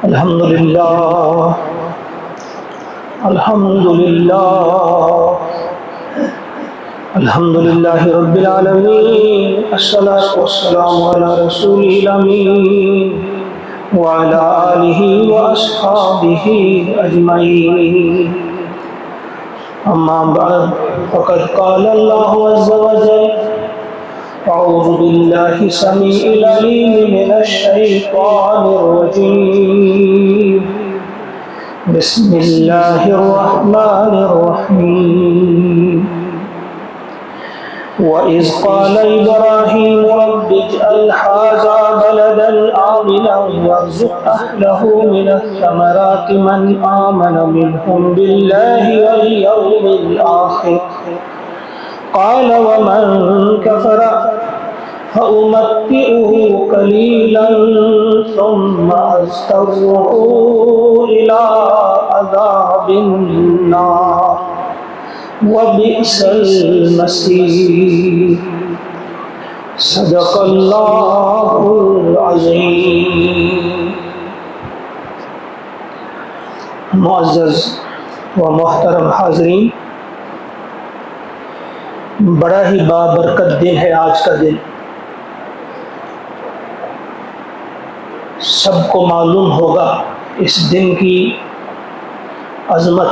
الحمد للہ الحمد للہ الحمد للہ رب العالمین، الصلاۃ والسلام علی رسول الامین وعلی آلہ واصحابہ اجمعین، اما بعد فقد قال اللہ عز وجل: اعوذ باللہ السمیع العلیم من الشیطان الرجیم، بسم اللہ الرحمن الرحیم۔ وَإِذْ قَالَ إِبْرَاهِيمُ رَبِّ اجْعَلْ هَٰذَا بَلَدًا آمِنًا وَارْزُقْ أَهْلَهُ مِنَ الثَّمَرَاتِ مَنْ آمَنَ مِنْهُمْ بِاللَّهِ وَالْيَوْمِ الْآخِرِ قَالَ وَمَنْ كَفَرَ فَأُمَتِّعُهُ قَلِيلًا ثُمَّ أَضْطَرُّهُ إِلَىٰ عَذَابِ النَّارِ وَبِئْسَ الْمَصِيرُ۔ صدق اللہ العظیم۔ معزز و محترم حاضرین، بڑا ہی بابرکت دن ہے آج کا دن۔ سب کو معلوم ہوگا اس دن کی عظمت،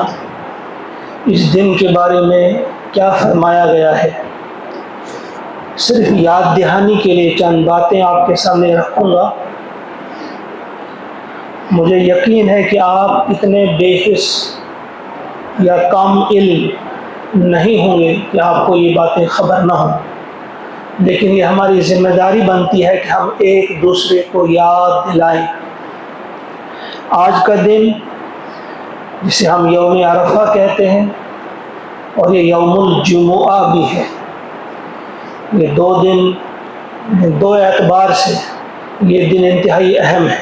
اس دن کے بارے میں کیا فرمایا گیا ہے۔ صرف یاد دہانی کے لیے چند باتیں آپ کے سامنے رکھوں گا۔ مجھے یقین ہے کہ آپ اتنے بے حس یا کم علم نہیں ہوں گے کہ آپ کو یہ باتیں خبر نہ ہوں، لیکن یہ ہماری ذمہ داری بنتی ہے کہ ہم ایک دوسرے کو یاد دلائیں۔ آج کا دن، جسے ہم یوم عرفہ کہتے ہیں، اور یہ یوم الجمعہ بھی ہے، یہ دو دن دو اعتبار سے یہ دن انتہائی اہم ہے۔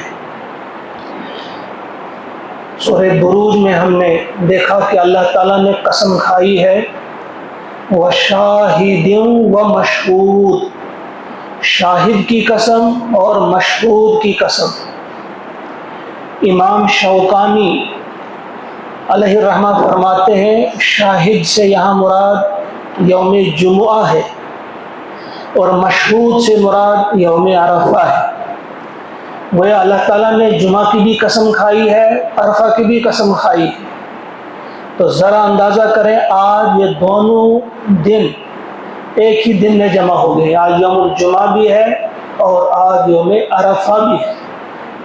سورہ بروج میں ہم نے دیکھا کہ اللہ تعالیٰ نے قسم کھائی ہے وَشَاہِدٍ وَمَشْہُود، شاہد کی قسم اور مشہود کی قسم۔ امام شوکانی علیہ الرحمہ فرماتے ہیں شاہد سے یہاں مراد یوم جمعہ ہے، اور مشہود سے مراد یوم عرفہ ہے۔ وہ اللہ تعالیٰ نے جمعہ کی بھی قسم کھائی ہے، عرفہ کی بھی قسم کھائی ہے۔ تو ذرا اندازہ کریں، آج یہ دونوں دن ایک ہی دن میں جمع ہو گئے۔ آج یوم الجمعہ بھی ہے اور آج یوم عرفہ بھی ہے۔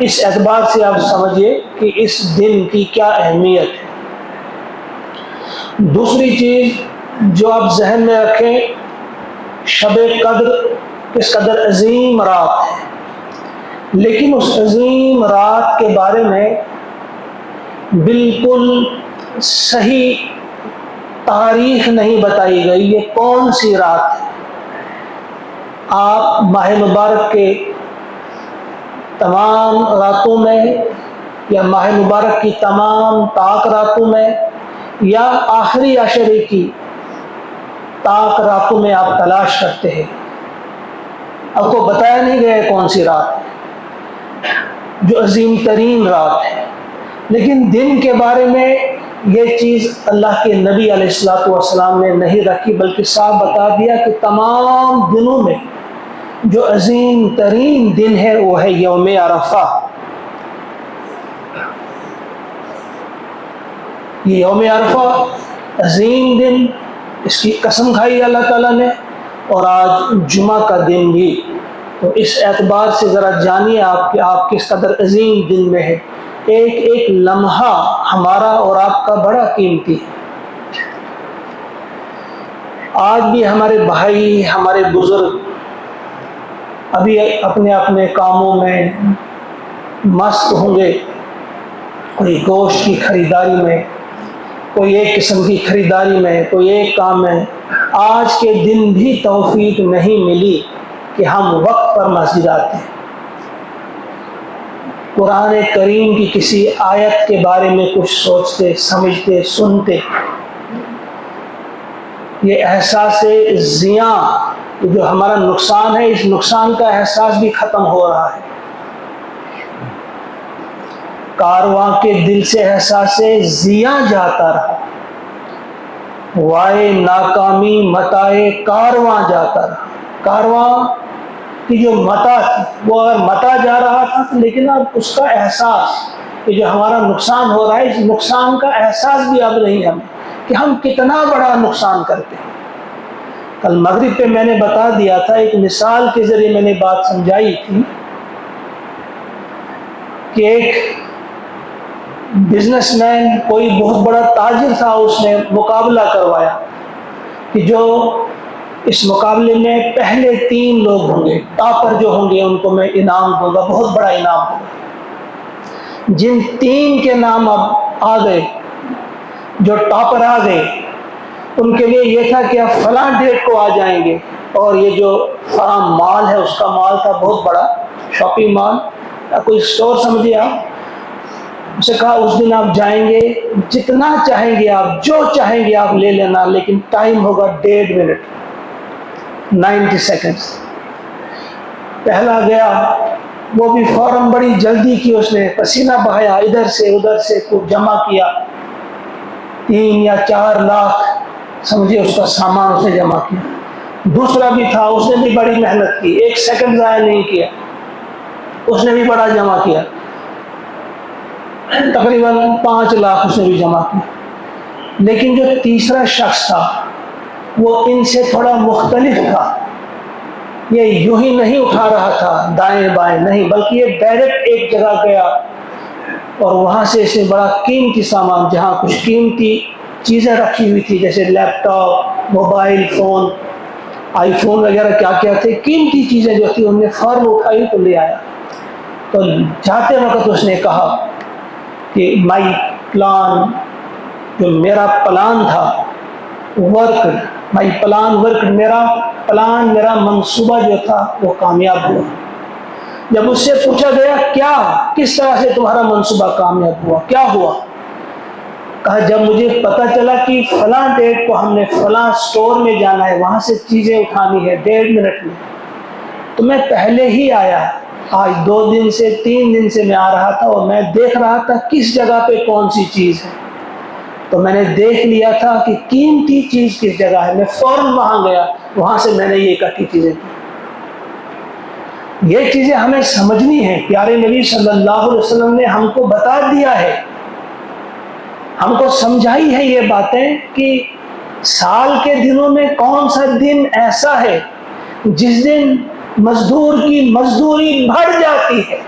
اس اعتبار سے آپ سمجھیے کہ اس دن کی کیا اہمیت ہے۔ دوسری چیز جو آپ ذہن میں رکھیں، شب قدر کس قدر عظیم رات ہے، لیکن اس عظیم رات کے بارے میں بالکل صحیح تاریخ نہیں بتائی گئی، یہ کون سی رات ہے۔ آپ ماہ مبارک کے تمام راتوں میں، یا ماہ مبارک کی تمام طاق راتوں میں، یا آخری عشرے کی طاق راتوں میں آپ تلاش کرتے ہیں، آپ کو بتایا نہیں گیا ہے کون سی رات ہے جو عظیم ترین رات ہے۔ لیکن دن کے بارے میں یہ چیز اللہ کے نبی علیہ السلام نے نہیں رکھی، بلکہ صاف بتا دیا کہ تمام دنوں میں جو عظیم ترین دن ہے وہ ہے یوم عرفہ۔ یہ یوم عرفہ عظیم دن، اس کی قسم کھائی اللہ تعالیٰ نے، اور آج جمعہ کا دن بھی۔ تو اس اعتبار سے ذرا جانیے آپ کہ آپ کس قدر عظیم دن میں ہے۔ ایک ایک لمحہ ہمارا اور آپ کا بڑا قیمتی ہے۔ آج بھی ہمارے بھائی، ہمارے بزرگ ابھی اپنے اپنے کاموں میں مست ہوں گے، کوئی گوشت کی خریداری میں، کوئی ایک قسم کی خریداری میں، کوئی ایک کام میں۔ آج کے دن بھی توفیق نہیں ملی کہ ہم وقت پر مسجد آتے ہیں، قرآن کریم کی کسی آیت کے بارے میں کچھ سوچتے، سمجھتے، سنتے۔ یہ احساس زیاں، جو ہمارا نقصان ہے، اس نقصان کا احساس بھی ختم ہو رہا ہے۔ کارواں کے دل سے احساس زیاں جاتا رہا، وائے ناکامی متائے کارواں جاتا رہا۔ کارواں کی جو متا تھی وہ اگر متا جا رہا تھا لیکن اب اس کا احساس کہ جو ہمارا نقصان ہو رہا ہے، اس نقصان کا احساس بھی اب نہیں ہمیں کہ ہم کتنا بڑا نقصان کرتے ہیں۔ کل مغرب پہ میں نے بتا دیا تھا، ایک مثال کے ذریعے میں نے بات سمجھائی تھی کہ ایک بزنس مین، کوئی بہت بڑا تاجر تھا، اس نے مقابلہ کروایا کہ جو اس مقابلے میں پہلے 3 لوگ ہوں گے، ٹاپر جو ہوں گے، ان کو میں انعام دوں گا، بہت بڑا انعام ہوگا۔ جن 3 کے نام اب آ گئے، جو ٹاپر آ گئے، ان کے لیے یہ تھا کہ آپ فلاں ڈیٹ کو آ جائیں گے، اور یہ جو فلاں مال ہے اس کا مال تھا بہت بڑا، شاپنگ مال، کوئی اسٹور سمجھے آپ، اسے کہا اس دن آپ جائیں گے، جتنا چاہیں گے آپ، جو چاہیں گے آپ لے لینا، لیکن ٹائم ہوگا 1.5 منٹ، 90 سیکنڈز۔ پہلا گیا، وہ بھی فوراً بڑی جلدی کی، اس نے پسینہ بہایا، ادھر سے ادھر سے کچھ جمع کیا، 3 یا 4 لاکھ سمجھے اس کا سامان اس نے جمع کیا۔ دوسرا بھی تھا، اس نے بھی بڑی محنت کی، 1 سیکنڈ ضائع نہیں کیا، اس نے بھی بڑا جمع کیا، تقریباً 5 لاکھ اس نے بھی جمع کیا۔ لیکن جو تیسرا شخص تھا وہ ان سے تھوڑا مختلف تھا، یہ یوں ہی نہیں اٹھا رہا تھا دائیں بائیں، نہیں، بلکہ یہ ڈائریکٹ ایک جگہ گیا اور وہاں سے اس نے بڑا قیمتی سامان، جہاں کچھ قیمتی چیزیں رکھی ہوئی تھی جیسے لیپ ٹاپ، موبائل فون، آئی فون وغیرہ کیا کیا تھے، قیمتی چیزیں جو تھی، انہوں نے فوراً اٹھائی تو لے آیا۔ تو جاتے وقت اس نے کہا کہ مائی پلان، جو میرا پلان تھا، مائی پلان ورک، میرا پلان، میرا منصوبہ جو تھا وہ کامیاب ہوا۔ جب اس سے پوچھا گیا کیا، کس طرح سے تمہارا منصوبہ کامیاب ہوا، کیا ہوا، کہا جب مجھے پتا چلا کہ فلاں ڈیٹ کو ہم نے فلاں اسٹور میں جانا ہے، وہاں سے چیزیں اٹھانی ہے 1.5 منٹ میں، تو میں پہلے ہی آیا، آج 2 دن سے 3 دن سے میں آ رہا تھا اور میں دیکھ رہا تھا کس جگہ پہ کون سی چیز ہے، تو میں نے دیکھ لیا تھا کہ قیمتی چیز کس جگہ ہے، میں فوراً وہاں گیا، وہاں سے میں نے یہ اکٹھی چیزیں کی۔ یہ چیزیں ہمیں سمجھنی ہے، پیارے نبی صلی اللہ علیہ وسلم نے ہم کو بتا دیا ہے، ہم کو سمجھائی ہے یہ باتیں کہ سال کے دنوں میں کون سا دن ایسا ہے جس دن مزدور کی مزدوری بڑھ جاتی ہے۔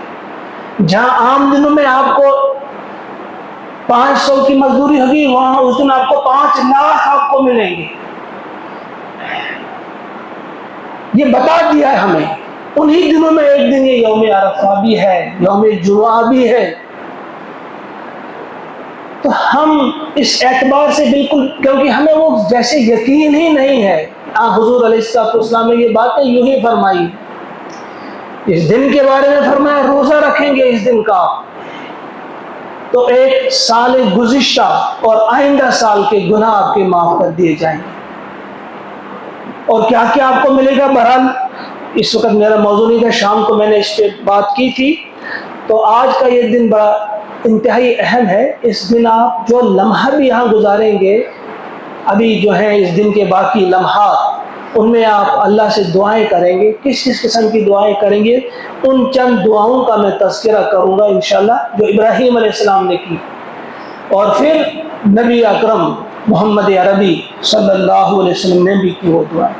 جہاں عام دنوں میں آپ کو 500 کی مزدوری ہوگی، وہاں اس دن آپ کو 5 لاکھ آپ کو ملیں گے۔ یہ بتا دیا ہے ہمیں۔ انہی دنوں میں ایک دن یہ یوم عرفہ بھی ہے، یوم جمعہ بھی ہے، تو ہم اس اعتبار سے بالکل، کیونکہ ہمیں وہ جیسے یقین ہی نہیں ہے، حضور علیہ السلام نے یہ باتیں یوں ہی فرمائی، اس دن کے بارے میں فرمایا روزہ رکھیں گے اس دن کا تو ایک سال گزشتہ اور آئندہ سال کے گناہ آپ کے معاف کر دیے جائیں گے، اور کیا کیا آپ کو ملے گا۔ بہرحال اس وقت میرا موضوع نہیں تھا، شام کو میں نے اس پہ بات کی تھی، تو آج کا یہ دن بڑا انتہائی اہم ہے۔ اس دن آپ جو لمحہ بھی یہاں گزاریں گے، ابھی جو ہیں اس دن کے باقی لمحات، ان میں آپ اللہ سے دعائیں کریں گے۔ کس کس قسم کی دعائیں کریں گے، ان چند دعاؤں کا میں تذکرہ کروں گا انشاءاللہ، جو ابراہیم علیہ السلام نے کی، اور پھر نبی اکرم محمد عربی صلی اللہ علیہ وسلم نے بھی کی وہ دعائیں۔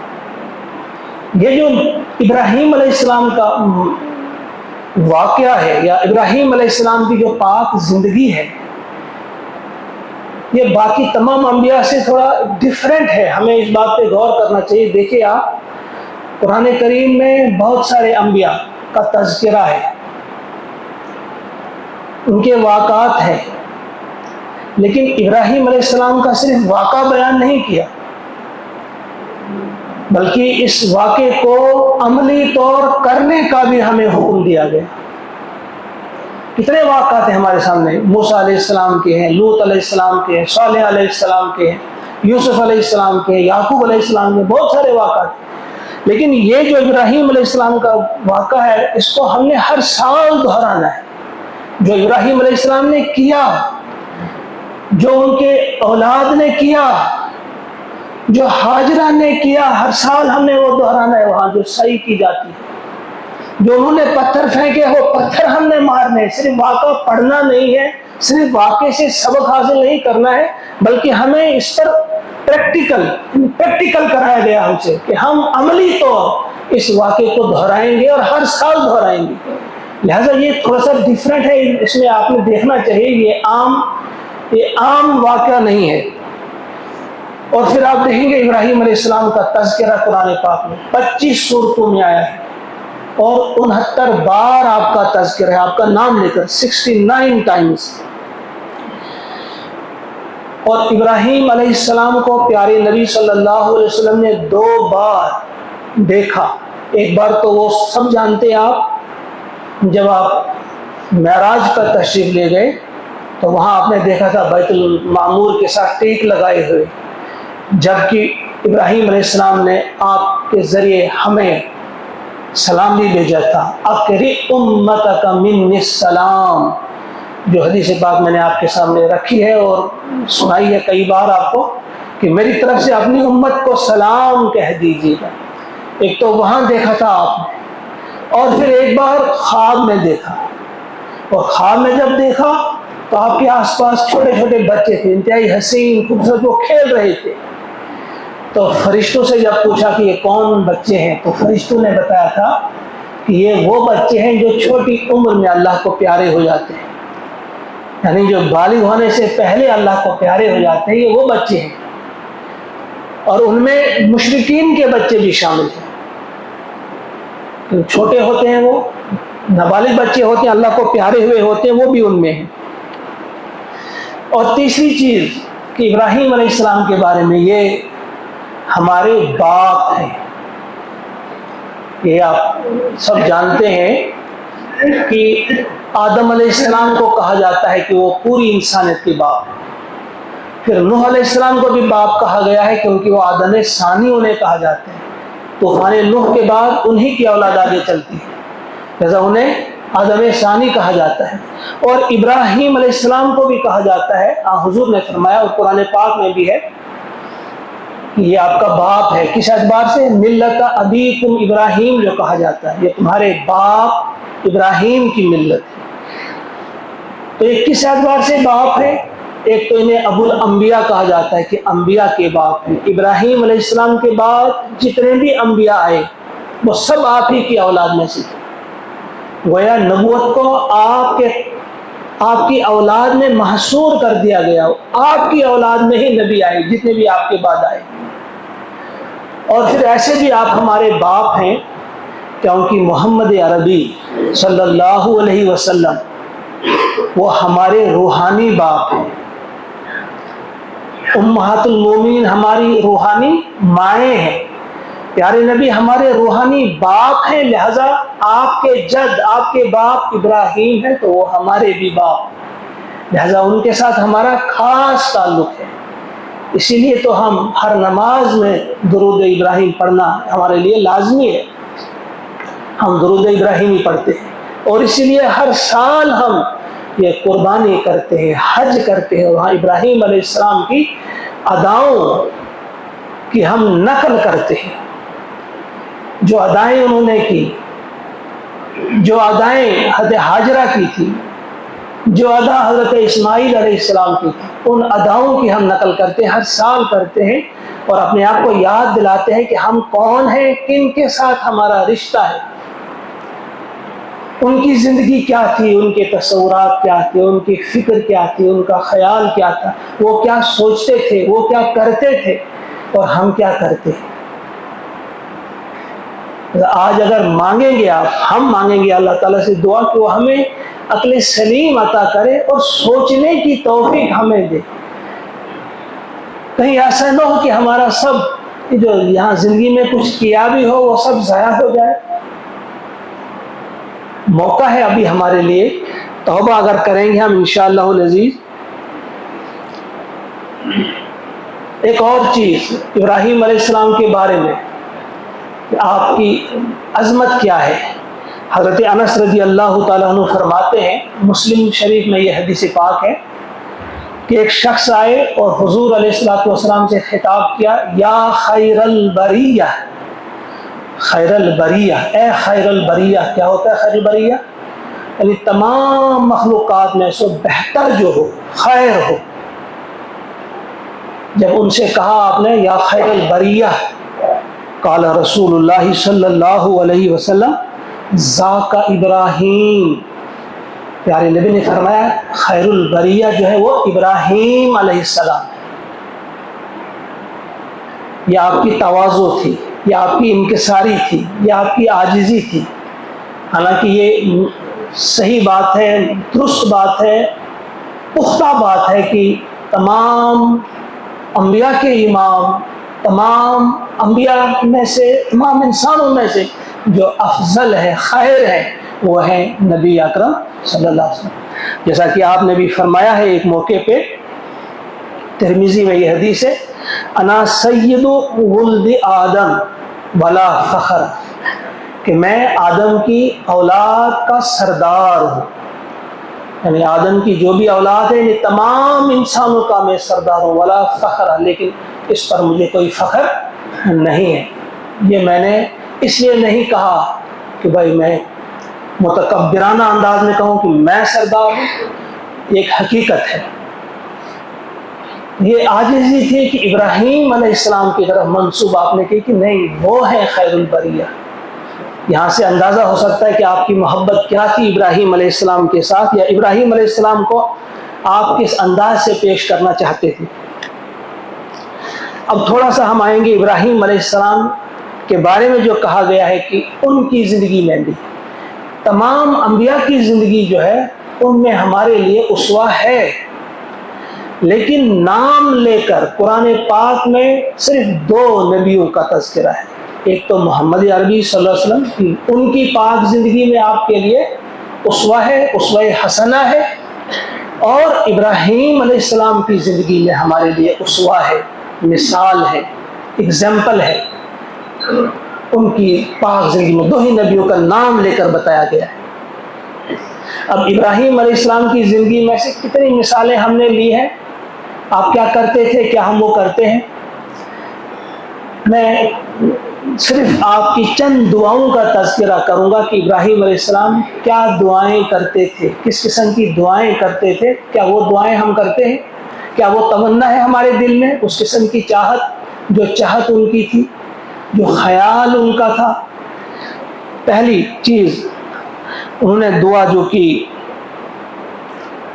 یہ جو ابراہیم علیہ السلام کا واقعہ ہے، یا ابراہیم علیہ السلام کی جو پاک زندگی ہے، یہ باقی تمام انبیاء سے تھوڑا ڈیفرنٹ ہے، ہمیں اس بات پہ غور کرنا چاہیے۔ دیکھیں آپ، قرآن کریم میں بہت سارے انبیاء کا تذکرہ ہے، ان کے واقعات ہیں، لیکن ابراہیم علیہ السلام کا صرف واقعہ بیان نہیں کیا، بلکہ اس واقعے کو عملی طور کرنے کا بھی ہمیں حکم دیا گیا۔ کتنے واقعات ہیں ہمارے سامنے، موسیٰ علیہ السلام کے ہیں، لوط علیہ السلام کے ہیں، صالح علیہ السلام کے ہیں، یوسف علیہ السلام کے ہیں، یعقوب علیہ السلام کے، بہت سارے واقعات، لیکن یہ جو ابراہیم علیہ السلام کا واقعہ ہے، اس کو ہم نے ہر سال دہرانا ہے، جو ابراہیم علیہ السلام نے کیا، جو ان کے اولاد نے کیا، جو ہاجرہ نے کیا، ہر سال ہم نے وہ دہرانا ہے وہاں جو سعی کی جاتی ہے۔ جو انہوں نے پتھر پھینکے وہ پتھر ہم نے مارنے، صرف واقعہ پڑھنا نہیں ہے، صرف واقعے سے سبق حاصل نہیں کرنا ہے، بلکہ ہمیں اس پر پریکٹیکل کرایا گیا ہم سے کہ ہم عملی طور اس واقعے کو دہرائیں گے اور ہر سال دہرائیں گے۔ لہٰذا یہ تھوڑا سا ڈیفرنٹ ہے، اس میں آپ نے دیکھنا چاہیے یہ عام واقعہ نہیں ہے۔ اور پھر آپ دیکھیں گے ابراہیم علیہ السلام کا تذکرہ قرآن پاک میں 25 سورتوں میں آیا ہے، اور 69 بار آپ کا تذکرہ ہے، آپ کا نام لے کر 69 ٹائمز۔ اور ابراہیم علیہ السلام کو پیارے نبی صلی اللہ علیہ وسلم نے 2 بار دیکھا۔ ایک بار تو وہ سب جانتے ہیں آپ، جب آپ معراج پر تشریف لے گئے تو وہاں آپ نے دیکھا تھا بیت المعمور کے ساتھ ٹیک لگائے ہوئے، جبکہ ابراہیم علیہ السلام نے آپ کے ذریعے ہمیں سلام بھی بھیجا تھا، اقرئ امتک منی السلام، جو حدیث پاک میں نے آپ کے سامنے رکھی ہے اور سنائی ہے کئی بار آپ کو، کہ میری طرف سے اپنی امت کو سلام کہہ دیجیے گا۔ ایک تو وہاں دیکھا تھا آپ نے، اور پھر ایک بار خواب میں دیکھا، اور خواب میں جب دیکھا تو آپ کے آس پاس چھوٹے چھوٹے بچے تھے، انتہائی حسین خوبصورت، وہ کھیل رہے تھے۔ تو فرشتوں سے جب پوچھا کہ یہ کون بچے ہیں، تو فرشتوں نے بتایا تھا کہ یہ وہ بچے ہیں جو چھوٹی عمر میں اللہ کو پیارے ہو جاتے ہیں، یعنی جو بالغ ہونے سے پہلے اللہ کو پیارے ہو جاتے ہیں، یہ وہ بچے ہیں۔ اور ان میں مشرکین کے بچے بھی شامل ہیں، چھوٹے ہوتے ہیں، وہ نابالغ بچے ہوتے ہیں، اللہ کو پیارے ہوئے ہوتے ہیں، وہ بھی ان میں ہیں۔ اور تیسری چیز کہ ابراہیم علیہ السلام کے بارے میں یہ ہمارے باپ ہیں۔ یہ آپ سب جانتے ہیں کہ آدم علیہ السلام کو کہا جاتا ہے کہ وہ پوری انسانیت کے باپ ہیں، پھر نوح علیہ السلام کو بھی باپ کہا گیا ہے کیونکہ وہ آدم ثانی انہیں کہا جاتے ہیں، طوفان نوح کے بعد انہی کی اولاد آگے چلتی ہے، لہذا انہیں آدم ثانی کہا جاتا ہے۔ اور ابراہیم علیہ السلام کو بھی کہا جاتا ہے، حضور نے فرمایا اور قرآن پاک میں بھی ہے کہ یہ آپ کا باپ ہے، کس اعتبار سے؟ ملت ابیکم ابراہیم جو کہا جاتا ہے، یہ تمہارے باپ ابراہیم کی ملت ہے۔ تو یہ کس اعتبار سے باپ ہے؟ ایک تو انہیں ابو الانبیاء کہا جاتا ہے کہ انبیاء کے باپ ہیں، ابراہیم علیہ السلام کے بعد جتنے بھی انبیاء آئے وہ سب آپ ہی کی اولاد میں سے تھے، گویا نبوت کو آپ کی اولاد میں محصور کر دیا گیا، آپ کی اولاد میں ہی نبی آئے جتنے بھی آپ کے بعد آئے۔ اور پھر ایسے بھی آپ ہمارے باپ ہیں کیونکہ محمد عربی صلی اللہ علیہ وسلم وہ ہمارے روحانی باپ ہیں، امہات المومنین ہماری روحانی مائیں ہیں، پیارے نبی ہمارے روحانی باپ ہیں، لہذا آپ کے جد، آپ کے باپ ابراہیم ہیں تو وہ ہمارے بھی باپ، لہذا ان کے ساتھ ہمارا خاص تعلق ہے۔ اسی لیے تو ہم ہر نماز میں درود ابراہیم پڑھنا ہمارے لیے لازمی ہے، ہم درود ابراہیمی پڑھتے ہیں، اور اسی لیے ہر سال ہم یہ قربانی کرتے ہیں، حج کرتے ہیں، وہاں ابراہیم علیہ السلام کی اداؤں کی ہم نقل کرتے ہیں، جو ادائیں انہوں نے کی، جو ادائیں حضرت ہاجرہ کی تھی، جو ادا حضرت اسماعیل علیہ السلام کی تھی، ان اداؤں کی ہم نقل کرتے ہیں، ہر سال کرتے ہیں، اور اپنے آپ کو یاد دلاتے ہیں کہ ہم کون ہیں، کن کے ساتھ ہمارا رشتہ ہے، ان کی زندگی کیا تھی، ان کے تصورات کیا تھے، ان کی فکر کیا تھی، ان کا خیال کیا تھا، وہ کیا سوچتے تھے، وہ کیا کرتے تھے، اور ہم کیا کرتے ہیں۔ آج اگر مانگیں گے آپ، ہم مانگیں گے اللہ تعالیٰ سے دعا کہ وہ ہمیں عقل سلیم عطا کرے اور سوچنے کی توفیق ہمیں دے، کہیں ایسا نہ ہو کہ ہمارا سب جو یہاں زندگی میں کچھ کیا بھی ہو وہ سب ضائع ہو جائے۔ موقع ہے ابھی ہمارے لیے، توبہ اگر کریں گے ہم انشاءاللہ العزیز۔ ایک اور چیز ابراہیم علیہ السلام کے بارے میں کہ آپ کی عظمت کیا ہے، حضرت انس رضی اللہ تعالیٰ عنہ فرماتے ہیں، مسلم شریف میں یہ حدیث پاک ہے کہ ایک شخص آئے اور حضور علیہ الصلوۃ والسلام سے خطاب کیا، یا خیر البریہ، خیر البریہ، اے خیر البریہ۔ کیا ہوتا ہے خیر البریہ؟ یعنی تمام مخلوقات میں سے بہتر جو ہو، خیر ہو۔ جب ان سے کہا آپ نے یا خیر البریہ، قال رسول اللہ صلی اللہ علیہ وسلم ذاک ابراہیم، پیارے نبی نے فرمایا خیر البریہ جو ہے وہ ابراہیم علیہ السلام ہے۔ یہ آپ کی تواضع تھی، یہ آپ کی انکساری تھی، یہ آپ کی عاجزی تھی۔ حالانکہ یہ صحیح بات ہے، درست بات ہے، پختہ بات ہے کہ تمام انبیاء کے امام، تمام انبیاء میں سے، تمام انسانوں میں سے جو افضل ہے، خیر ہے، وہ ہے نبی اکرم صلی اللہ علیہ وسلم۔ جیسا کہ آپ نے بھی فرمایا ہے ایک موقع پہ، ترمذی میں یہ حدیث ہے، انا سید ولد آدم ولا فخر، کہ میں آدم کی اولاد کا سردار ہوں، یعنی آدم کی جو بھی اولاد ہے یہ تمام انسانوں کا میں سردار ہوں، ولا فخر، لیکن اس پر مجھے کوئی فخر نہیں ہے۔ یہ میں نے اس لیے نہیں کہا کہ بھائی میں متکبرانہ انداز میں کہوں کہ میں سردار ہوں، ایک حقیقت ہے۔ یہ عاجزی تھی کہ ابراہیم علیہ السلام کی طرف منسوب آپ نے کی کہ نہیں، وہ ہے خیر البریہ۔ یہاں سے اندازہ ہو سکتا ہے کہ آپ کی محبت کیا تھی ابراہیم علیہ السلام کے ساتھ، یا ابراہیم علیہ السلام کو آپ کس انداز سے پیش کرنا چاہتے تھے۔ اب تھوڑا سا ہم آئیں گے ابراہیم علیہ السلام کے بارے میں جو کہا گیا ہے کہ ان کی زندگی میں بھی، تمام انبیاء کی زندگی جو ہے ان میں ہمارے لیے اسوہ ہے، لیکن نام لے کر قرآن پاک میں صرف 2 نبیوں کا تذکرہ ہے۔ ایک تو محمد عربی صلی اللہ علیہ وسلم کی، ان کی پاک زندگی میں آپ کے لیے اسوہ ہے، اسوہ حسنہ ہے، اور ابراہیم علیہ السلام کی زندگی میں ہمارے لیے اسوہ ہے، مثال ہے، اگزامپل ہے۔ ان کی پاک زندگی میں 2 ہی نبیوں کا نام لے کر بتایا گیا ہے۔ اب ابراہیم علیہ السلام کی زندگی میں سے کتنی مثالیں ہم نے لی ہیں، آپ کیا کرتے تھے، کیا ہم وہ کرتے ہیں۔ میں صرف آپ کی چند دعاؤں کا تذکرہ کروں گا کہ ابراہیم علیہ السلام کیا دعائیں کرتے تھے، کس قسم کی دعائیں کرتے تھے، کیا وہ دعائیں ہم کرتے ہیں، کیا وہ تمنا ہے ہمارے دل میں، اس قسم کی چاہت، جو چاہت ان کی تھی، جو خیال ان کا تھا۔ پہلی چیز انہوں نے دعا جو کی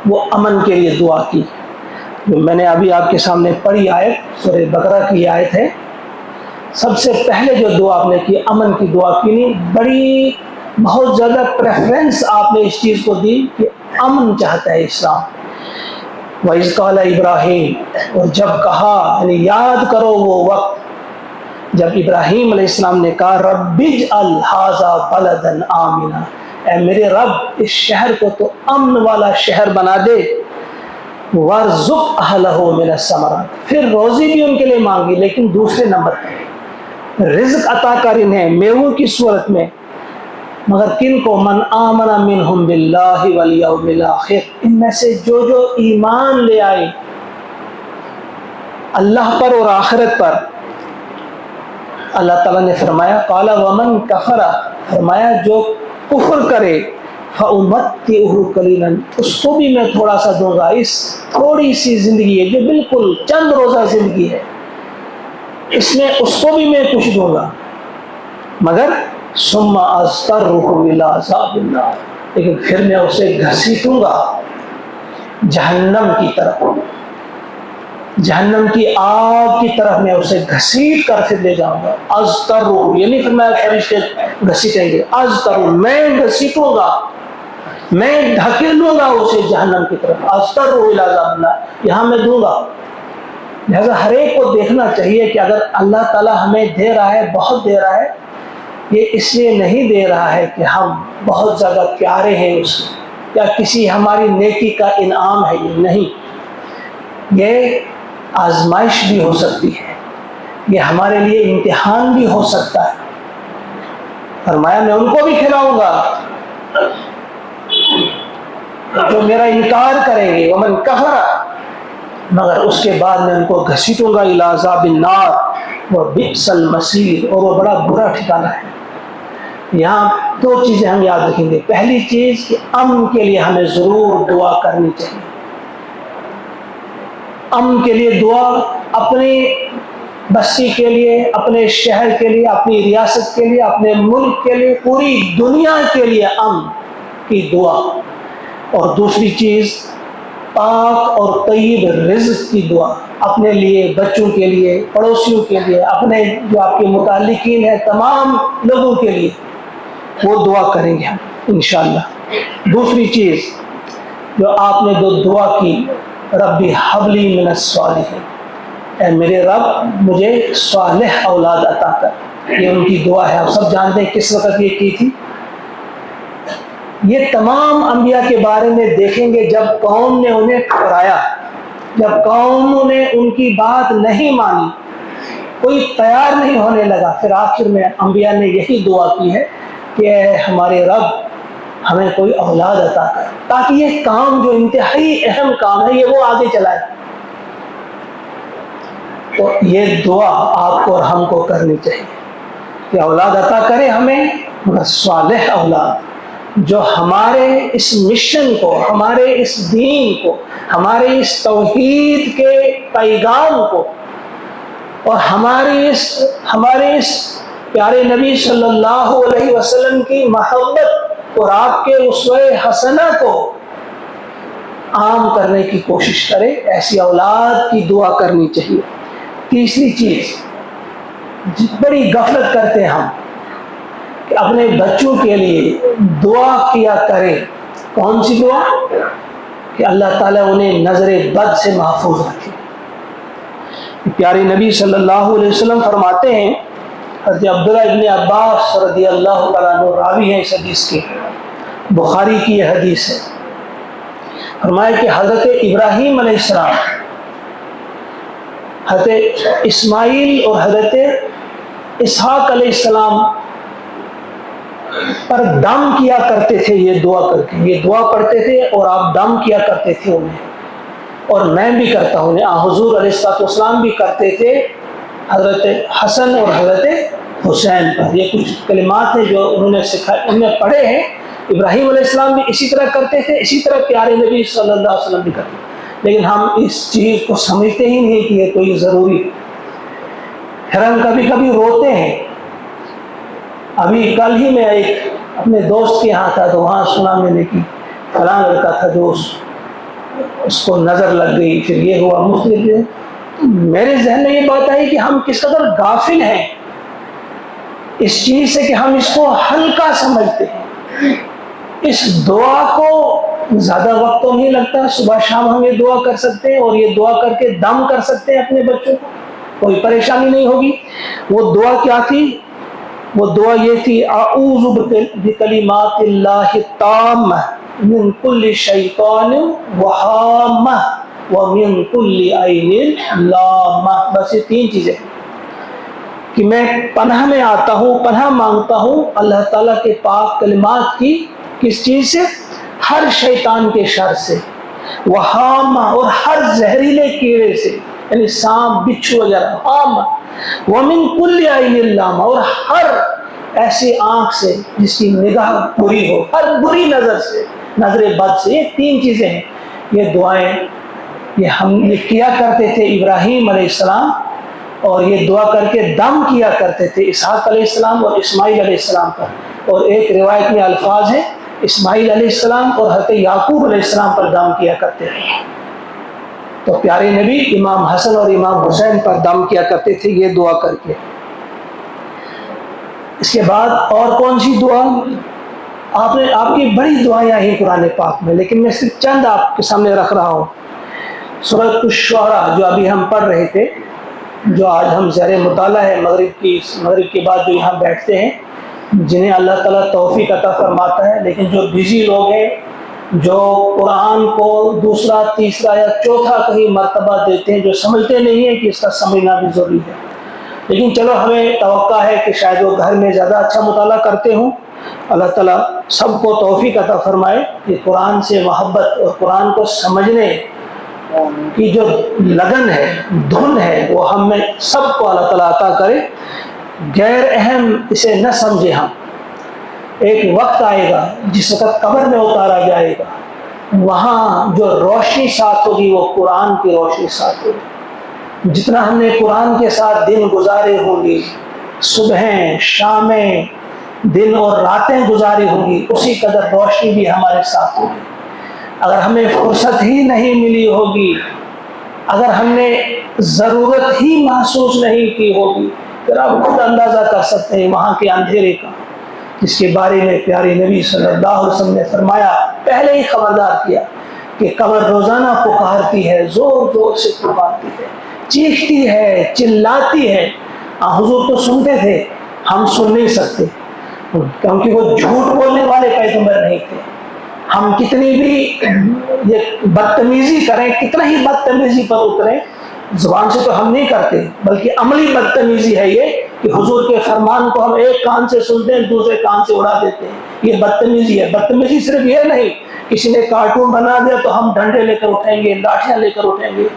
وہ امن کے لیے دعا کی، جو میں نے ابھی آپ کے سامنے پڑھی آیت سورہ بقرہ کی آیت ہے۔ سب سے پہلے جو دعا آپ نے کی، امن کی دعا کی، نہیں بڑی بہت زیادہ پریفرنس آپ نے اس چیز کو دی کہ امن چاہتا ہے اسلام۔ وَإِذْ قَالَ ابراہیم، اور جب کہا، یعنی یاد کرو وہ وقت جب ابراہیم علیہ السلام نے کہا رَبِّ اجْعَلْ هَٰذَا بَلَدًا آمِنًا، اے میرے رب اس شہر کو تو امن والا شہر بنا دے، وَارْزُقْ أَهْلَهُ مِنَ الثَّمَرَاتِ، پھر روزی بھی ان کے لیے مانگی، لیکن دوسرے نمبر پہ رزق عطا کر انہیں میووں کی صورت میں، مگر کن کو، من آمن منہم باللہ والیوم الآخر، ان میں سے جو جو ایمان لے آئے اللہ پر اور آخرت پر۔ اللہ تعالیٰ نے فرمایا قال ومن کفر، فرمایا جو کفر کرے فأمتعہ قلیلا، اس کو بھی میں تھوڑا سا دوں گا، اس تھوڑی سی زندگی ہے جو بالکل چند روزہ زندگی ہے، اس میں اس کو بھی میں کچھ دوں گا، مگر ثم اضطرہ الی عذاب النار، لیکن پھر میں اسے گھسیٹوں گا جہنم کی طرف، جہنم کی آگ کی طرف میں اسے گھسیٹ کر پھر لے جاؤں گا۔ اضطرہ، یہ نہیں فرمایا فرشتے گھسیٹیں گے، اضطرہ میں گھسیٹوں گا، میں دھکیلوں گا اسے جہنم کی طرف، اضطرہ الی عذاب النار، یہاں میں دوں گا۔ لہذا ہر ایک کو دیکھنا چاہیے کہ اگر اللہ تعالیٰ ہمیں دے رہا ہے، بہت دے رہا ہے، یہ اس لیے نہیں دے رہا ہے کہ ہم بہت زیادہ پیارے ہیں اس کو، یا کسی ہماری نیکی کا انعام ہے، یہ نہیں، یہ آزمائش بھی ہو سکتی ہے، یہ ہمارے لیے امتحان بھی ہو سکتا ہے۔ فرمایا میں ان کو بھی کھلاؤں گا جو میرا انکار کریں گے، ومن کفر، مگر اس کے بعد میں ان کو گھسیٹوں گا الی عذاب النار وبئس المصیر، اور وہ بڑا برا ٹھکانہ ہے۔ یہاں دو چیزیں ہم یاد رکھیں گے۔ پہلی چیز کہ امن کے لیے ہمیں ضرور دعا کرنی چاہیے۔ امن کے لیے دعا، اپنی بستی کے لیے، اپنے شہر کے لیے، اپنی ریاست کے لیے، اپنے ملک کے لیے، پوری دنیا کے لیے امن کی دعا۔ اور دوسری چیز پاک اور طیب رزق کی دعا، اپنے لیے، بچوں کے لیے، پڑوسیوں کے لیے، اپنے جو آپ کے متعلقین ہیں تمام لوگوں کے لیے وہ دعا کریں گے ہم انشاءاللہ۔ دوسری چیز جو آپ نے دعا کی، ربی حبلی من الصالحین، اے میرے رب مجھے صالح اولاد عطا کر، یہ ان کی دعا ہے۔ آپ سب جانتے ہیں کس وقت یہ کی تھی؟ یہ تمام انبیاء کے بارے میں دیکھیں گے جب قوم نے انہیں ٹھکرایا، جب قوموں نے ان کی بات نہیں مانی، کوئی تیار نہیں ہونے لگا، پھر آخر میں انبیاء نے یہی دعا کی ہے کہ اے ہمارے رب ہمیں کوئی اولاد عطا کر، تاکہ یہ کام جو انتہائی اہم کام ہے یہ وہ آگے چلائے۔ تو یہ دعا آپ کو اور ہم کو کرنی چاہیے کہ اولاد عطا کرے ہمیں، مگر صالح اولاد، جو ہمارے اس مشن کو، ہمارے اس دین کو، ہمارے اس توحید کے پیغام کو اور ہمارے اس پیارے نبی صلی اللہ علیہ وسلم کی محبت اور آپ کے اسوہ حسنہ کو عام کرنے کی کوشش کرے، ایسی اولاد کی دعا کرنی چاہیے۔ تیسری چیز بڑی غفلت کرتے ہیں ہم کہ اپنے بچوں کے لیے دعا کیا کریں۔ کون سی دعا؟ کہ اللہ تعالیٰ انہیں نظر بد سے محفوظ رکھے۔ پیارے نبی صلی اللہ علیہ وسلم فرماتے ہیں، حضرت عبداللہ ابن عباس رضی اللہ تعالیٰ عنہ راوی ہیں اس حدیث کے، بخاری کی یہ حدیث ہے، فرمایا کہ حضرت ابراہیم علیہ السلام، حضرت اسماعیل اور حضرت اسحاق علیہ السلام پر دم کیا کرتے تھے یہ دعا کر کے، یہ دعا پڑھتے تھے اور آپ دم کیا کرتے تھے انہیں، اور میں بھی کرتا ہوں، حضور علیہ السلام بھی کرتے تھے حضرت حسن اور حضرت حسین پر۔ یہ کچھ کلمات ہیں جو انہوں نے سکھائے، انہوں نے پڑھے ہیں۔ ابراہیم علیہ السلام بھی اسی طرح کرتے تھے، اسی طرح پیارے نبی صلی اللہ علیہ وسلم بھی کرتے تھے، لیکن ہم اس چیز کو سمجھتے ہی نہیں کہ یہ کوئی ضروری ہے۔ پھر ہم کبھی کبھی روتے ہیں۔ ابھی کل ہی میں ایک اپنے دوست کے یہاں تھا تو وہاں سنا میں نے کہ فلاں لڑکا تھا جو اس کو نظر لگ گئی، پھر یہ ہوا، مختلف۔ میرے ذہن میں یہ بات آئی کہ ہم کس قدر غافل ہیں اس چیز سے کہ ہم اس کو ہلکا سمجھتے ہیں۔ اس دعا کو زیادہ وقت تو نہیں لگتا، صبح شام ہم یہ دعا کر سکتے ہیں اور یہ دعا کر کے دم کر سکتے ہیں اپنے بچوں کو، کوئی پریشانی نہیں ہوگی۔ وہ دعا کیا تھی؟ وہ دعا یہ تھی، اعوذ بکلمات اللہ التامہ من کل شیطان وہامہ ومن کل عین لامہ۔ بس یہ تین چیزیں کہ میں پناہ میں آتا ہوں، پناہ مانگتا ہوں اللہ تعالیٰ کے پاک کلمات کی، کس چیز سے؟ ہر شیطان کے شر سے، وہامہ اور ہر زہریلے کیڑے سے، یعنی سانپ بچھو وغیرہ، ہامہ ومن کل عین لامہ، اور ہر ایسی آنکھ سے جس کی نگاہ بری ہو، ہر بری نظر سے، نظر بد سے۔ یہ تین چیزیں ہیں، یہ دعائیں یہ ہم یہ کیا کرتے تھے ابراہیم علیہ السلام، اور یہ دعا کر کے دم کیا کرتے تھے اسحاق علیہ السلام اور اسماعیل علیہ السلام پر۔ اور ایک روایت میں الفاظ ہیں، اسماعیل علیہ السلام اور حضرت یعقوب علیہ السلام پر دم کیا کرتے تھے۔ تو پیارے نبی امام حسن اور امام حسین پر دم کیا کرتے تھے یہ دعا کر کے۔ اس کے بعد اور کون سی دعا؟ آپ کی بڑی دعائیں ہیں قرآن پاک میں، لیکن میں صرف چند آپ کے سامنے رکھ رہا ہوں۔ سورۃ الشعراء جو ابھی ہم پڑھ رہے تھے، جو آج ہم زیر مطالعہ ہے، مغرب کے بعد جو یہاں بیٹھتے ہیں، جنہیں اللہ تعالیٰ توفیق عطا فرماتا ہے، لیکن جو بزی لوگ ہیں، جو قرآن کو دوسرا تیسرا یا چوتھا کہیں مرتبہ دیتے ہیں، جو سمجھتے نہیں ہیں کہ اس کا سمجھنا بھی ضروری ہے، لیکن چلو ہمیں توقع ہے کہ شاید وہ گھر میں زیادہ اچھا مطالعہ کرتے ہوں۔ اللہ تعالیٰ سب کو توفیق عطا فرمائے کہ قرآن سے محبت اور قرآن کو سمجھنے کی جو لگن ہے، دھن ہے، وہ ہم میں سب کو اللہ تعالیٰ عطا کرے۔ غیر اہم اسے نہ سمجھے ہم۔ ایک وقت آئے گا جس وقت قبر میں اتارا جائے گا، وہاں جو روشنی ساتھ ہوگی وہ قرآن کی روشنی ساتھ ہوگی۔ جتنا ہم نے قرآن کے ساتھ دن گزارے ہوں گی، صبحیں شامیں دن اور راتیں گزاری ہوں گی، اسی قدر روشنی بھی ہمارے ساتھ ہوگی۔ اگر ہمیں فرصت ہی نہیں ملی ہوگی، اگر ہم نے ضرورت ہی محسوس نہیں کی ہوگی، پھر آپ خود اندازہ کر سکتے ہیں وہاں کے اندھیرے کا، جس کے بارے میں پیارے نبی صلی اللہ علیہ وسلم نے فرمایا، پہلے ہی خبردار کیا کہ قبر روزانہ پکارتی ہے، زور زور سے پکارتی ہے، چیختی ہے، چلاتی ہے۔ حضور تو سنتے تھے، ہم سن نہیں سکتے کیونکہ وہ جھوٹ بولنے والے پیغمبر نہیں تھے۔ ہم کتنی بھی یہ بدتمیزی کریں، کتنا ہی بدتمیزی پر اتریں، زبان سے تو ہم نہیں کرتے، بلکہ عملی بدتمیزی ہے یہ کہ حضور کے فرمان کو ہم ایک کان سے سنتے ہیں، دوسرے کان سے اڑا دیتے ہیں۔ یہ بدتمیزی ہے۔ بدتمیزی صرف یہ نہیں کسی نے کارٹون بنا دیا تو ہم ڈنڈے لے کر اٹھیں گے، لاٹھیاں لے کر اٹھیں گے،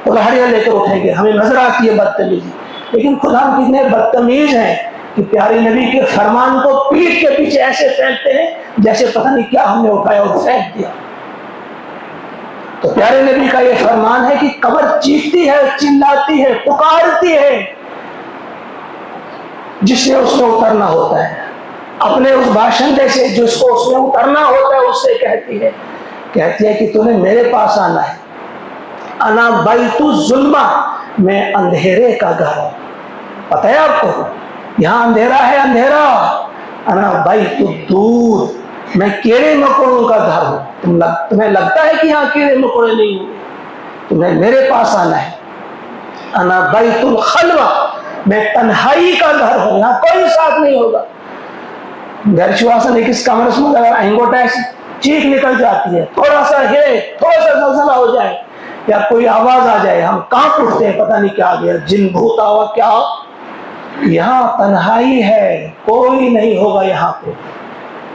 کلہاڑیاں لے کر اٹھیں گے، ہمیں نظر آتی ہے بدتمیزی۔ لیکن خدا ہم کتنے بدتمیز ہیں کہ پیارے نبی کے فرمان کو پیٹھ کے پیچھے ایسے پھینکتے ہیں جیسے پتہ نہیں کیا ہم نے اٹھایا اور پھینک دیا۔ تو پیارے نبی کا یہ فرمان ہے کہ قبر چیختی ہے، چلاتی ہے، پکارتی ہے، جس نے اس میں اترنا ہوتا ہے، اپنے اس باشندے سے جس کو اس میں اترنا ہوتا ہے اس سے کہتی ہے کہ تو نے میرے پاس آنا ہے۔ انا بیت الظلمہ، میں اندھیرے کا گھر ہوں۔ پتہ ہے آپ کو یہاں اندھیرا ہے، اندھیرا۔ انا بیت الدور، میں کیڑے مکوڑوں کا گھر ہوں۔ تمہیں لگتا ہے کہ یہاں کیڑے مکوڑے نہیں ہوں گے، تمہیں میرے پاس آنا ہے۔ انا بیت الخلوہ، میں تنہائی کا گھر ہوں، یہاں کوئی ساتھ نہیں ہوگا۔ گھر شواسن ایک اس کمرے میں اگر انگوٹا چیخ نکل جاتی ہے، تھوڑا سا ہلے، تھوڑا سا زلزلہ ہو جائے یا کوئی آواز آ جائے، ہم کانپ اٹھتے ہیں، پتہ نہیں کیا آ گیا، جن بھوت آوا کیا۔ یہاں تنہائی ہے، کوئی نہیں ہوگا یہاں پہ،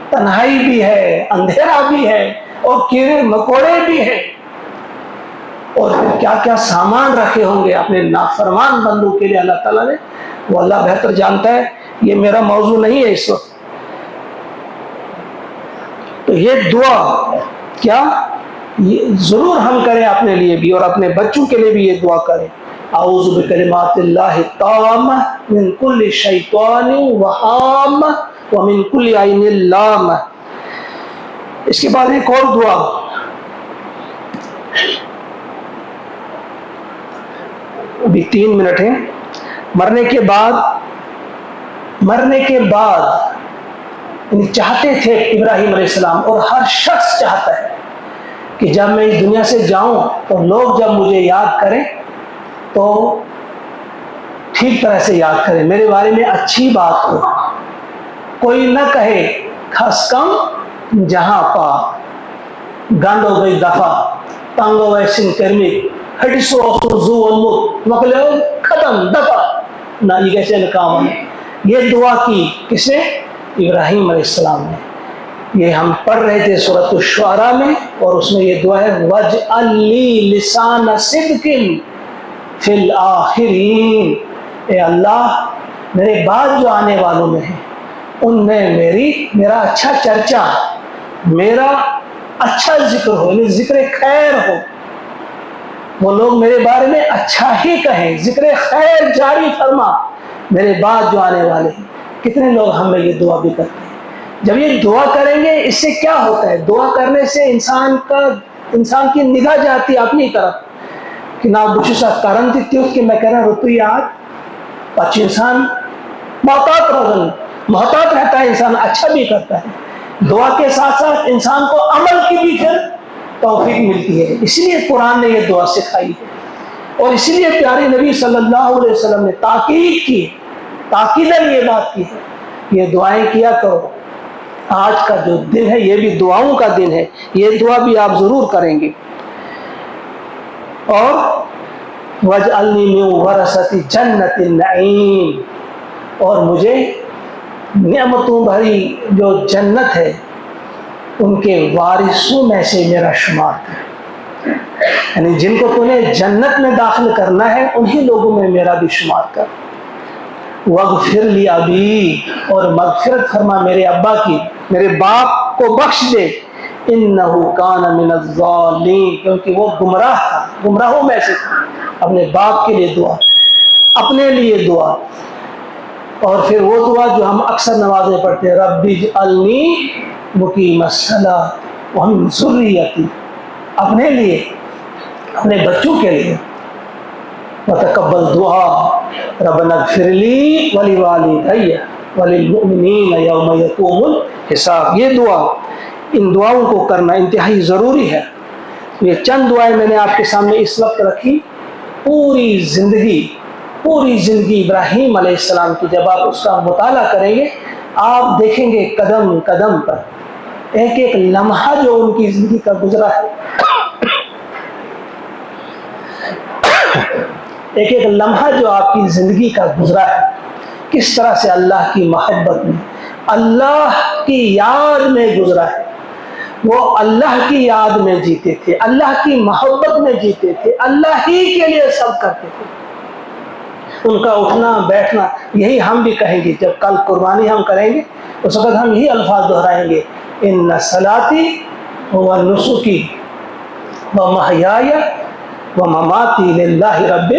تنہائی بھی ہے، اندھیرا بھی ہے، اور کیڑے مکوڑے بھی ہیں۔ اور پھر کیا کیا سامان رکھے ہوں گے اپنے نافرمان بندوں کے لیے اللہ تعالیٰ نے، وہ اللہ بہتر جانتا ہے، یہ میرا موضوع نہیں ہے اس وقت۔ تو یہ دعا کیا ضرور ہم کریں اپنے لیے بھی اور اپنے بچوں کے لیے بھی یہ دعا کریں۔ اعوذ بکلمات اللہ التامہ من کل شیطان وہامہ ومن کل عین لامہ۔ اس کے بعد ایک اور دعا، ابھی 3 منٹ ہیں۔ مرنے کے بعد چاہتے تھے ابراہیم علیہ السلام، اور ہر شخص چاہتا ہے کہ جب میں اس دنیا سے جاؤں تو لوگ جب مجھے یاد کریں تو ٹھیک طرح سے یاد کریں، میرے بارے میں اچھی بات ہو، کوئی نہ کہے کھس کم جہاں پا گانڈو گئی دفع تانگو گئی سن کرمک ہٹسو اسو زو المت مکلو ختم دفع نہ یہ کیسے نکام ہے۔ یہ دعا کی کس نے؟ ابراہیم علیہ السلام نے۔ یہ ہم پڑھ رہے تھے سورۃ الشعراء میں، اور اس میں یہ دعا ہے وَاجْعَلْ لِي لِسَانَ صِدْقٍ فِي الْآخِرِينَ، اے اللہ میرے بعد جو آنے والوں میں ہیں ان میں میرا اچھا چرچا، میرا اچھا ذکر ہو، یعنی ذکر خیر ہو، وہ لوگ میرے بارے میں اچھا ہی کہیں، ذکر خیر جاری فرما میرے بعد جو آنے والے ہیں۔ کتنے لوگ ہم میں یہ دعا بھی کرتے ہیں۔ جب یہ دعا کریں گے اس سے کیا ہوتا ہے؟ دعا کرنے سے انسان کی نگاہ جاتی ہے اپنی طرف کہ نا بچسا کرن تھی کہ میں کہہ رہا رتوی آج پچ انسان محتاط رہتا ہے، انسان اچھا بھی کرتا ہے۔ دعا کے ساتھ ساتھ انسان کو عمل کی بھی پھر توفیق ملتی ہے۔ اسی لیے قرآن نے یہ دعا سکھائی ہے، اور اسی لیے پیارے نبی صلی اللہ علیہ وسلم نے تاکید کی، تاکیداً یہ بات کی ہے، یہ دعائیں کیا کرو۔ آج کا جو دن ہے یہ بھی دعاؤں کا دن ہے، یہ دعا بھی آپ ضرور کریں گے۔ اور وَاجْعَلْنِي مِن وَرَثَةِ جَنَّةِ النَّعِيمِ، اور مجھے نعمتوں بھری جو جنت ہے ان کے وارثوں میں سے میرا شمار کر، یعنی جن کو تمہیں جنت میں داخل کرنا ہے انہی لوگوں میں میرا بھی شمار کر۔ وَاغْفِرْ لِي أَبِي، اور مغفرت فرما میرے ابا کی، میرے باپ کو بخش دے، إِنَّهُ كَانَ مِنَ الظَّالِمِينَ، کیونکہ وہ گمراہ تھا، گمراہوں میں سے تھا۔ اپنے باپ کے لیے دعا، اپنے لیے دعا، اور پھر وہ دعا جو ہم اکثر نماز میں پڑھتے ہیں، رَبِّ اجْعَلْنِی مُقِیمَ الصَّلَاةِ وَمِن ذُرِّیَّتِی، اپنے لیے، اپنے بچوں کے لیے۔ وتقبل دعا ربنا اغفر لی ولوالدی وللمؤمنین یوم یقوم الحساب، یہ دعا، ان دعاؤں کو کرنا انتہائی ضروری ہے۔ یہ چند دعائیں میں نے آپ کے سامنے اس وقت رکھی، پوری زندگی ابراہیم علیہ السلام کی جب آپ اس کا مطالعہ کریں گے، آپ دیکھیں گے قدم قدم پر ایک ایک لمحہ جو ان کی زندگی کا گزرا ہے، ایک ایک لمحہ جو آپ کی زندگی کا گزرا ہے، کس طرح سے اللہ کی محبت میں، اللہ کی یاد میں گزرا ہے۔ وہ اللہ کی یاد میں جیتے تھے، اللہ کی محبت میں جیتے تھے، اللہ ہی کے لیے سب کرتے تھے۔ ان کا اٹھنا بیٹھنا، یہی ہم بھی کہیں گے جب کل قربانی ہم کریں گے، اس وقت ہم یہی الفاظ دہرائیں گے، ان صلاتی ونسکی ومحیای ومماتی للہ رب۔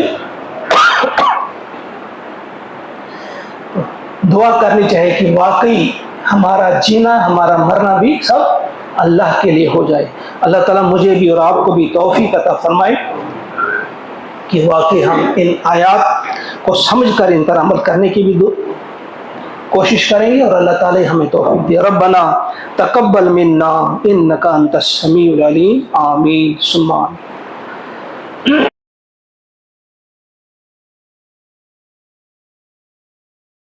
دعا کرنی چاہیے کہ واقعی ہمارا جینا، ہمارا مرنا بھی سب اللہ کے لیے ہو جائے۔ اللہ تعالیٰ مجھے بھی اور آپ کو بھی توفیق عطا فرمائے کہ واقعی ہم ان آیات کو سمجھ کر ان پر عمل کرنے کی بھی کوشش کریں گے، اور اللہ تعالیٰ ہمیں توفیق دے۔ ربنا تقبل منا انک انت السمیع العلیم، آمین ثم آمین۔